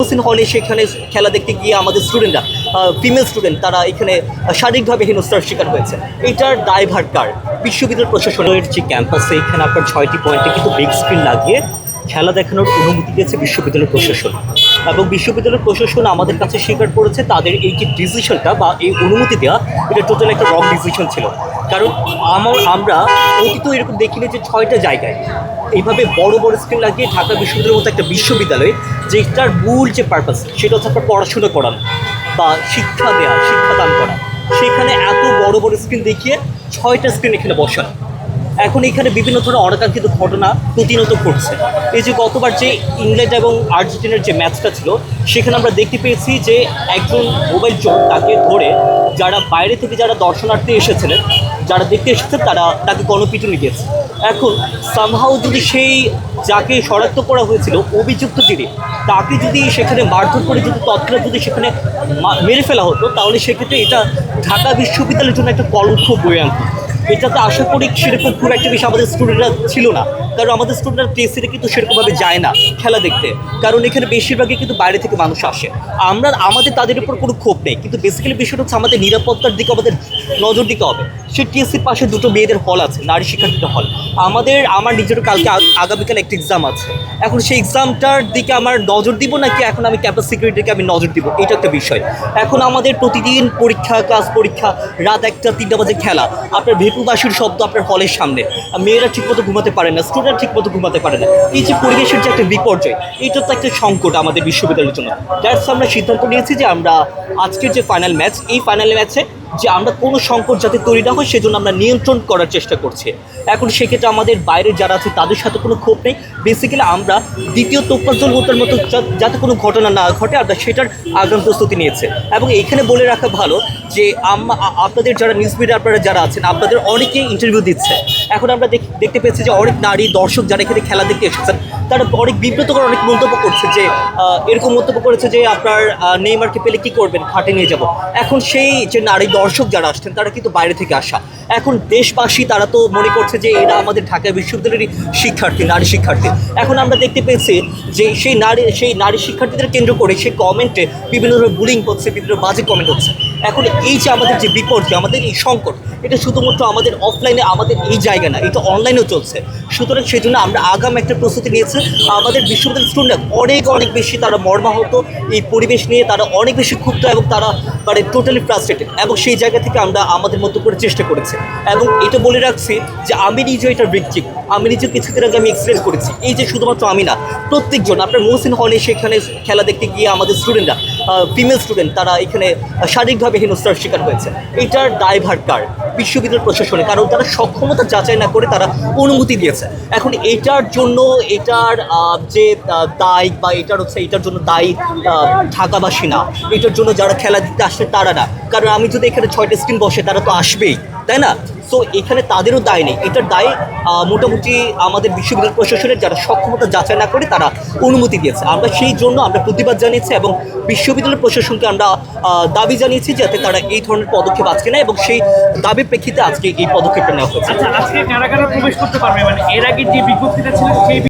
হোসেন হলে সেখানে খেলা দেখতে গিয়ে আমাদের স্টুডেন্টরা ফিমেল স্টুডেন্ট তারা এখানে শারীরিকভাবে হেনস্থার শিকার হয়েছে। এটার দায়ভার কার? বিশ্ববিদ্যালয় প্রশাসনের যে ক্যাম্পাসে এখানে আপনার 6টি পয়েন্টে কিন্তু বিগ স্ক্রিন লাগিয়ে খেলা দেখানোর অনুমতি দিয়েছে বিশ্ববিদ্যালয় প্রশাসন, এবং বিশ্ববিদ্যালয় প্রশাসন আমাদের কাছে স্বীকার করেছে তাদের এই যে ডিসিশনটা বা এই অনুমতি দেওয়া এটা টোটাল একটা রং ডিসিশন ছিল। কারণ আমরা অতীত এরকম দেখিনি যে 6টা জায়গায় এইভাবে বড় বড় স্ক্রিন লাগিয়ে ঢাকা বিশ্ববিদ্যালয়ের মতো একটা বিশ্ববিদ্যালয়ে যেটার মূল যে পারপাস সেটা হচ্ছে আপনার পড়াশোনা করানো বা শিক্ষা দেওয়া, শিক্ষাদান করা, সেখানে এত বড় বড় স্ক্রিন দেখিয়ে 6টা স্ক্রিন এখানে বসানো। এখন এখানে বিভিন্ন ধরনের অনাকাঙ্ক্ষিত ঘটনা প্রতিনিয়ত ঘটছে। এই যে গতবার যে ইংল্যান্ড এবং আর্জেন্টিনার যে ম্যাচটা ছিল সেখানে আমরা দেখতে পেয়েছি যে একজন মোবাইল চোর তাকে ধরে যারা বাইরে থেকে যারা দর্শনার্থী এসেছিলেন, যারা দেখতে এসেছেন তারা তাকে গণপিটুনি দিয়েছে। এখন সামহাও যদি সেই যাকে শনাক্ত করা হয়েছিল অভিযুক্ত যিনি, তাকে যদি সেখানে মারধর করে যদি তৎক্ষণাৎ যদি সেখানে মেরে ফেলা হতো তাহলে সেক্ষেত্রে এটা ঢাকা বিশ্ববিদ্যালয়ের জন্য একটা কলঙ্ক বয়ে আনত। এটাতে আশা করি সেরকম খুব একটা বেশি আমাদের স্টুডেন্টরা ছিল না, কারণ আমাদের স্টুডেন্টরা টেস্টে কিন্তু সেরকমভাবে যায় না খেলা দেখতে, কারণ এখানে বেশিরভাগই কিন্তু বাইরে থেকে মানুষ আসে। আমাদের তাদের উপর কোনো ক্ষোভ নেই, কিন্তু বেসিক্যালি বিষয়টা হচ্ছে আমাদের নিরাপত্তার দিকে আমাদের নজর দিতে হবে। সেই টিএসসির পাশে দুটো মেয়েদের হল আছে, নারী শিক্ষার্থীদের হল। আমার নিজেরও কালকে আগামীকাল একটা এক্সাম আছে, এখন সেই এক্সামটার দিকে আমার নজর দিব নাকি এখন আমি ক্যাম্পাস সিকিউরিটিকে আমি নজর দিব, এটা একটা বিষয়। এখন আমাদের প্রতিদিন পরীক্ষা, ক্লাস পরীক্ষা, রাত 1টা 3টা বাজে খেলা, আপনার ভেপুবাসীর শব্দ আপনার হলের সামনে, মেয়েরা ঠিকমতো ঘুমাতে পারে না, স্টুডেন্ট ঠিকমতো ঘুমাতে পারে না। এই যে পরিবেশের যে একটা বিপর্যয়, এইটা তো একটা সংকট আমাদের বিশ্ববিদ্যালয়ের জন্য। দ্যাটস আমরা সিদ্ধান্ত নিয়েছি যে আমরা আজকের যে ফাইনাল ম্যাচ, এই ফাইনাল ম্যাচে যে আমরা কোনো সংকট যাতে তৈরি না হয় সেজন্য আমরা নিয়ন্ত্রণ করার চেষ্টা করছি। এখন সেক্ষেত্রে আমাদের বাইরে যারা আছে তাদের সাথে কোনো ক্ষোভ নেই। বেসিক্যালি আমরা দ্বিতীয় তোফাজ্জল হত্যার মতো যাতে কোনো ঘটনা না ঘটে আমরা সেটার আগাম প্রস্তুতি নিয়েছে। এবং এইখানে বলে রাখা ভালো যে আপনাদের যারা নিউজ মিডিয়া আপনারা যারা আছেন আপনাদের অনেকেই ইন্টারভিউ দিচ্ছে। এখন আমরা দেখতে পেয়েছি যে অনেক নারী দর্শক যারা এখানে খেলা দেখতে এসেছেন তারা অনেক বিব্রতকর অনেক মন্তব্য করছে, যে এরকম মন্তব্য করেছে যে আপনার নেইমারকে পেলে কী করবেন, খাটে নিয়ে যাব। এখন সেই যে নারী দর্শক যারা আসছেন তারা কিন্তু বাইরে থেকে আসা। এখন দেশবাসী তারা তো মনে করছে যে এরা আমাদের ঢাকা বিশ্ববিদ্যালয়েরই শিক্ষার্থী, নারী শিক্ষার্থী। এখন আমরা দেখতে পেয়েছি যে সেই নারী শিক্ষার্থীদের কেন্দ্র করে সেই কমেন্টে বিভিন্ন ধরনের বুলিং হচ্ছে, বিভিন্ন বাজে কমেন্ট হচ্ছে। এখন এই যে আমাদের যে বিপর্যয়, আমাদের এই সংকট, এটা শুধুমাত্র আমাদের অফলাইনে আমাদের এই জায়গা না, এটা অনলাইনেও চলছে। সুতরাং সেই জন্য আমরা আগাম একটা প্রস্তুতি নিয়েছি। আমাদের বিশ্ববিদ্যালয়ের স্টুডেন্টরা অনেক বেশি তারা মর্মাহত এই পরিবেশ নিয়ে, তারা অনেক বেশি ক্ষুব্ধ এবং তারা মানে টোটালি ফ্রাস্ট্রেটেড, এবং সেই জায়গা থেকে আমরা আমাদের মতো করে চেষ্টা করেছি। এবং এটা বলে রাখছি যে আমি নিজে এটা ভিকটিম, আমি নিজে কিছুদিন আগে আমি এক্সপিরিয়েন্স করেছি। এই যে শুধুমাত্র আমি না, প্রত্যেকজন আপনার হোসেন হলে সেখানে খেলা দেখতে গিয়ে আমাদের স্টুডেন্টরা ফিমেল স্টুডেন্ট তারা এখানে শারীরিকভাবে হেনস্থার শিকার হয়েছে। এটার দায়ভার কার? বিশ্ববিদ্যালয় প্রশাসনের, কারণ তারা সক্ষমতা যাচাই না করে তারা অনুমতি দিয়েছে। এখন এটার জন্য এটার যে দায় বা এটার জন্য দায়ী ঢাকাবাসী না, এটার জন্য যারা খেলা দিতে আসছে তারা না, কারণ আমি যদি এখানে 6টা স্ক্রিন বসে তারা তো আসবেই, তাই না? সো এখানে তাদেরও দায় নেই, এটার দায় মোটামুটি আমাদের বিশ্ববিদ্যালয় প্রশাসনের, যারা সক্ষমতা যাচাই না করে তারা অনুমতি দিয়েছে। আমরা সেই জন্য আমরা প্রতিবাদ জানিয়েছি এবং বিশ্ববিদ্যালয় প্রশাসনকে আমরা দাবি জানিয়েছি যাতে তারা এই ধরনের পদক্ষেপ আজকে নেয়, এবং সেই দাবির প্রেক্ষিতে আজকে এই পদক্ষেপটা নেওয়া হয়েছে। আচ্ছা, আজকে কারা কারা প্রবেশ করতে পারবে, মানে এর আগে যে বিজ্ঞপ্তিটা ছিল সেই